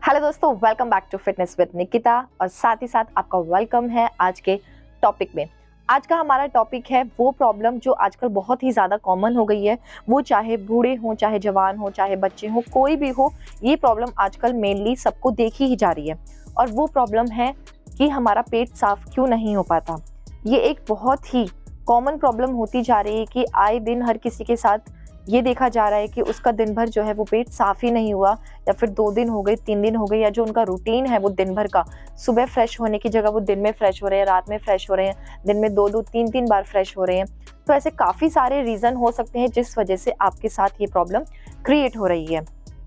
Hello दोस्तों, welcome back to fitness with Nikita और साथ ही साथ आपका वेलकम है आज के टॉपिक में। आज का हमारा टॉपिक है वो प्रॉब्लम जो आजकल बहुत ही ज़्यादा कॉमन हो गई है। वो चाहे बूढ़े हों, चाहे जवान हो, चाहे बच्चे हों, कोई भी हो, ये प्रॉब्लम आजकल मेनली सबको देखी ही जा रही है। और वो प्रॉब्लम है कि हमारा पेट साफ क्यों नहीं हो पाता। ये एक बहुत ही कॉमन प्रॉब्लम होती जा रही है कि आए दिन हर किसी के साथ ये देखा जा रहा है कि उसका दिन भर जो है वो पेट साफ ही नहीं हुआ, या फिर 2 दिन हो गए, 3 दिन हो गए, या जो उनका रूटीन है वो दिन भर का, सुबह फ्रेश होने की जगह वो दिन में फ्रेश हो रहे हैं, रात में फ्रेश हो रहे हैं, दिन में 2-2 3-3 बार फ्रेश हो रहे हैं। तो ऐसे काफ़ी सारे रीज़न हो सकते हैं जिस वजह से आपके साथ ये प्रॉब्लम क्रिएट हो रही है।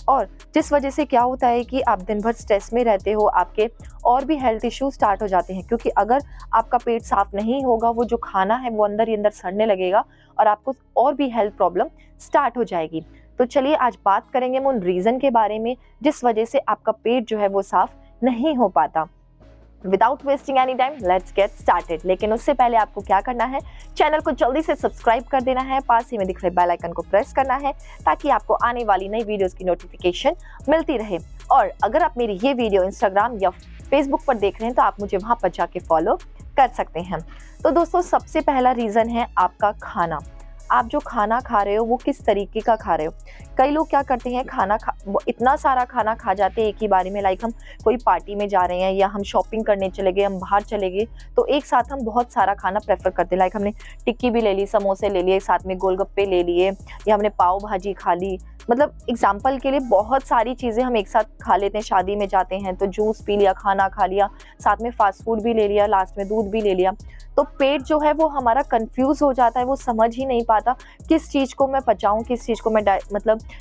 और जिस वजह से क्या होता है कि आप दिन भर स्ट्रेस में रहते हो, आपके और भी हेल्थ इश्यू स्टार्ट हो जाते हैं, क्योंकि अगर आपका पेट साफ नहीं होगा, वो जो खाना है वो अंदर ही अंदर सड़ने लगेगा और आपको और भी हेल्थ प्रॉब्लम स्टार्ट हो जाएगी। तो चलिए आज बात करेंगे हम उन रीज़न के बारे में जिस वजह से आपका पेट जो है वो साफ नहीं हो पाता। Without wasting any time let's get started. लेकिन उससे पहले आपको क्या करना है, चैनल को जल्दी से सब्सक्राइब कर देना है, पास ही में दिख रहे बेल आइकन को प्रेस करना है ताकि आपको आने वाली नई वीडियोस की नोटिफिकेशन मिलती रहे। और अगर आप मेरी ये वीडियो इंस्टाग्राम या फेसबुक पर देख रहे हैं तो आप मुझे वहां पर जाके फॉलो कर सकते हैं। तो दोस्तों, सबसे पहला रीज़न है आपका खाना। आप जो खाना खा रहे हो वो किस तरीके का खा रहे हो। कई लोग क्या करते हैं, वो इतना सारा खाना खा जाते हैं एक ही बारी में, लाइक हम कोई पार्टी में जा रहे हैं या हम शॉपिंग करने चले गए, हम बाहर चले गए, तो एक साथ हम बहुत सारा खाना प्रेफर करते हैं। लाइक हमने टिक्की भी ले ली, समोसे ले लिए, साथ में गोलगप्पे ले लिए, या हमने पाव भाजी खा ली। मतलब एग्जाम्पल के लिए बहुत सारी चीज़ें हम एक साथ खा लेते हैं। शादी में जाते हैं तो जूस पी लिया, खाना खा लिया, साथ में फास्ट फूड भी ले लिया, लास्ट में दूध भी ले लिया। तो पेट जो है वो हमारा कंफ्यूज हो जाता है, वो समझ ही नहीं पाता किस चीज़ को मैं पचाऊं, किस चीज़ को मैं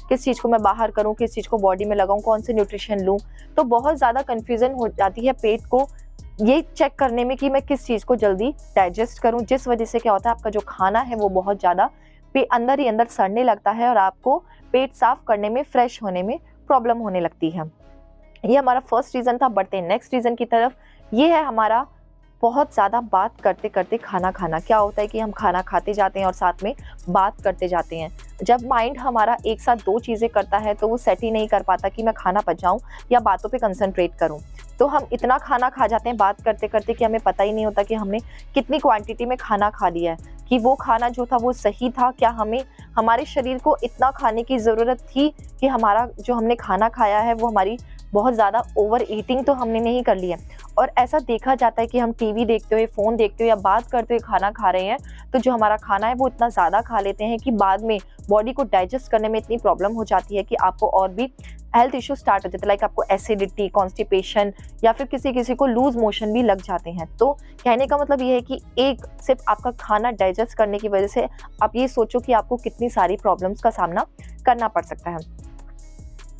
किस चीज़ को मैं बाहर करूं, किस चीज़ को बॉडी में लगाऊं, कौन से न्यूट्रिशन लूं। तो बहुत ज़्यादा कन्फ्यूज़न हो जाती है पेट को ये चेक करने में कि मैं किस चीज़ को जल्दी डाइजेस्ट करूं, जिस वजह से क्या होता है, आपका जो खाना है वो बहुत ज़्यादा अंदर ही अंदर सड़ने लगता है और आपको पेट साफ करने में, फ्रेश होने में प्रॉब्लम होने लगती है। ये हमारा फर्स्ट रीज़न था। बढ़ते हैं नेक्स्ट रीज़न की तरफ। ये है हमारा बहुत ज़्यादा बात करते करते खाना खाना। क्या होता है कि हम खाना खाते जाते हैं और साथ में बात करते जाते हैं। जब माइंड हमारा एक साथ 2 चीज़ें करता है तो वो सेट ही नहीं कर पाता कि मैं खाना पचाऊं या बातों पे कंसंट्रेट करूं। तो हम इतना खाना खा जाते हैं बात करते करते कि हमें पता ही नहीं होता कि हमने कितनी क्वांटिटी में खाना खा लिया है, कि वो खाना जो था वो सही था, क्या हमें हमारे शरीर को इतना खाने की ज़रूरत थी कि हमारा जो हमने खाना खाया है वो हमारी बहुत ज़्यादा ओवर ईटिंग तो हमने नहीं कर ली है। और ऐसा देखा जाता है कि हम टीवी देखते हुए, फ़ोन देखते हुए या बात करते हुए खाना खा रहे हैं, तो जो हमारा खाना है वो इतना ज़्यादा खा लेते हैं कि बाद में बॉडी को डाइजेस्ट करने में इतनी प्रॉब्लम हो जाती है कि आपको और भी हेल्थ इश्यू स्टार्ट हो जाते हैं। लाइक आपको एसिडिटी, कॉन्स्टिपेशन या फिर किसी किसी को लूज मोशन भी लग जाते हैं। तो कहने का मतलब ये है कि एक सिर्फ आपका खाना डाइजेस्ट करने की वजह से आप ये सोचो कि आपको कितनी सारी प्रॉब्लम्स का सामना करना पड़ सकता है।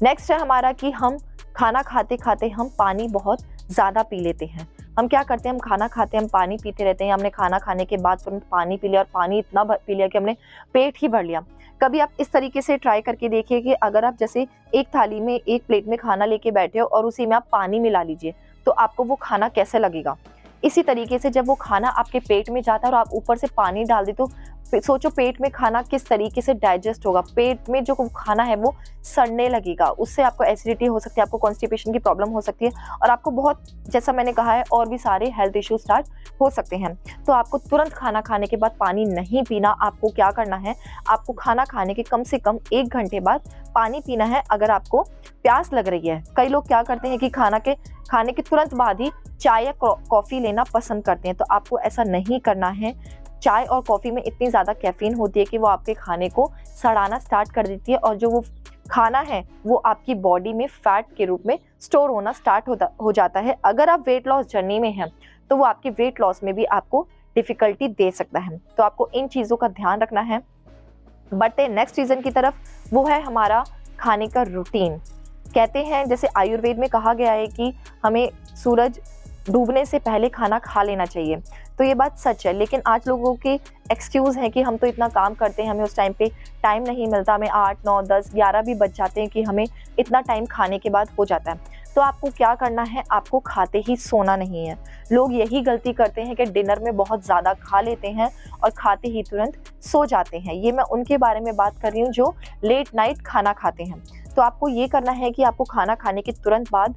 नेक्स्ट है हमारा कि हम खाना खाते खाते हम पानी बहुत ज़्यादा पी लेते हैं। हम क्या करते हैं, हम खाना खाते हैं, हम पानी पीते रहते हैं। हमने खाना खाने के बाद तुरंत पानी पी लिया और पानी इतना पी लिया कि हमने पेट ही भर लिया। कभी आप इस तरीके से ट्राई करके देखिए कि अगर आप जैसे एक थाली में, एक प्लेट में खाना लेके बैठे हो और उसी में आप पानी मिला लीजिए, तो आपको वो खाना कैसे लगेगा। इसी तरीके से जब वो खाना आपके पेट में जाता है और आप ऊपर से पानी डाल दे, तो सोचो पेट में खाना किस तरीके से डाइजेस्ट होगा। पेट में जो खाना है वो सड़ने लगेगा, उससे आपको एसिडिटी हो सकती है, आपको कॉन्स्टिपेशन की प्रॉब्लम हो सकती है और आपको बहुत, जैसा मैंने कहा है, और भी सारे हेल्थ इश्यूज स्टार्ट हो सकते हैं। तो आपको तुरंत खाना खाने के बाद पानी नहीं पीना। आपको क्या करना है, आपको खाना खाने के कम से कम 1 घंटे बाद पानी पीना है अगर आपको प्यास लग रही है। कई लोग क्या करते हैं कि खाने के तुरंत बाद ही चाय या कॉफ़ी लेना पसंद करते हैं, तो आपको ऐसा नहीं करना है। चाय और कॉफ़ी में इतनी ज़्यादा कैफीन होती है कि वो आपके खाने को सड़ाना स्टार्ट कर देती है और जो वो खाना है वो आपकी बॉडी में फैट के रूप में स्टोर होना स्टार्ट हो जाता है। अगर आप वेट लॉस जर्नी में हैं तो वो आपके वेट लॉस में भी आपको डिफ़िकल्टी दे सकता है। तो आपको इन चीज़ों का ध्यान रखना है। बढ़ते हैं नेक्स्ट रीज़न की तरफ। वो है हमारा खाने का रूटीन। कहते हैं, जैसे आयुर्वेद में कहा गया है कि हमें सूरज डूबने से पहले खाना खा लेना चाहिए। तो ये बात सच है, लेकिन आज लोगों के एक्सक्यूज़ हैं कि हम तो इतना काम करते हैं, हमें उस टाइम पे टाइम नहीं मिलता, हमें 8, 9, 10, 11 भी बज जाते हैं कि हमें इतना टाइम खाने के बाद हो जाता है। तो आपको क्या करना है, आपको खाते ही सोना नहीं है। लोग यही गलती करते हैं कि डिनर में बहुत ज़्यादा खा लेते हैं और खाते ही तुरंत सो जाते हैं। ये मैं उनके बारे में बात कर रही हूँ जो लेट नाइट खाना खाते हैं। तो आपको ये करना है कि आपको खाना खाने के तुरंत बाद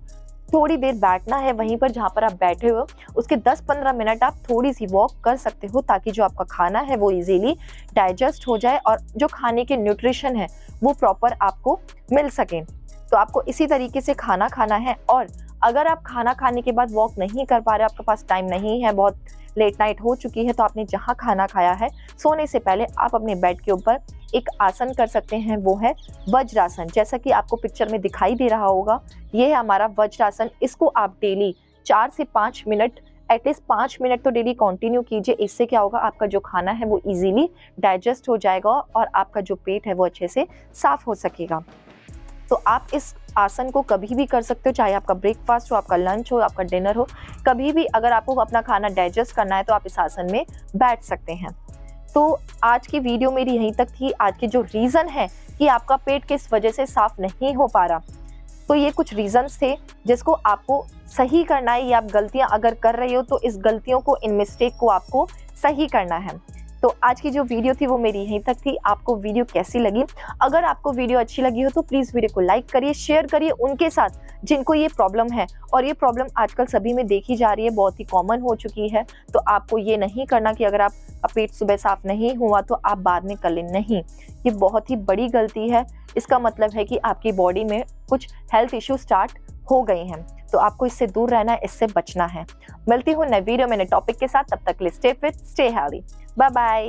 थोड़ी देर बैठना है वहीं पर जहाँ पर आप बैठे हो। उसके 10-15 मिनट आप थोड़ी सी वॉक कर सकते हो ताकि जो आपका खाना है वो इजीली डाइजेस्ट हो जाए और जो खाने के न्यूट्रिशन है वो प्रॉपर आपको मिल सके। तो आपको इसी तरीके से खाना खाना है। और अगर आप खाना खाने के बाद वॉक नहीं कर पा रहे, आपके पास टाइम नहीं है, बहुत लेट नाइट हो चुकी है, तो आपने जहाँ खाना खाया है सोने से पहले आप अपने बेड के ऊपर एक आसन कर सकते हैं, वो है वज्रासन। जैसा कि आपको पिक्चर में दिखाई दे रहा होगा, ये है हमारा वज्रासन। इसको आप डेली 4 से 5 मिनट, एटलीस्ट 5 मिनट तो डेली कंटिन्यू कीजिए। इससे क्या होगा, आपका जो खाना है वो इजीली डाइजेस्ट हो जाएगा और आपका जो पेट है वो अच्छे से साफ हो सकेगा। तो आप इस आसन को कभी भी कर सकते हो, चाहे आपका ब्रेकफास्ट हो, आपका लंच हो, आपका डिनर हो, कभी भी अगर आपको अपना खाना डाइजेस्ट करना है तो आप इस आसन में बैठ सकते हैं। तो आज की वीडियो मेरी यहीं तक थी। आज के जो रीज़न है कि आपका पेट किस वजह से साफ नहीं हो पा रहा, तो ये कुछ रीजंस थे जिसको आपको सही करना है। ये आप गलतियां अगर कर रहे हो तो इस गलतियों को, इन मिस्टेक को आपको सही करना है। तो आज की जो वीडियो थी वो मेरी यहीं तक थी। आपको वीडियो कैसी लगी? अगर आपको वीडियो अच्छी लगी हो तो प्लीज़ वीडियो को लाइक करिए, शेयर करिए उनके साथ जिनको ये प्रॉब्लम है। और ये प्रॉब्लम आजकल सभी में देखी जा रही है, बहुत ही कॉमन हो चुकी है। तो आपको ये नहीं करना कि अगर आपका पेट सुबह साफ नहीं हुआ तो आप बाद में कर लें, नहीं। ये बहुत ही बड़ी गलती है। इसका मतलब है कि आपकी बॉडी में कुछ हेल्थ इश्यू स्टार्ट हो गए हैं। तो आपको इससे दूर रहना है, इससे बचना है। मिलती हूँ नए वीडियो में नए टॉपिक के साथ। तब तक के लिए stay fit, stay healthy. Bye bye.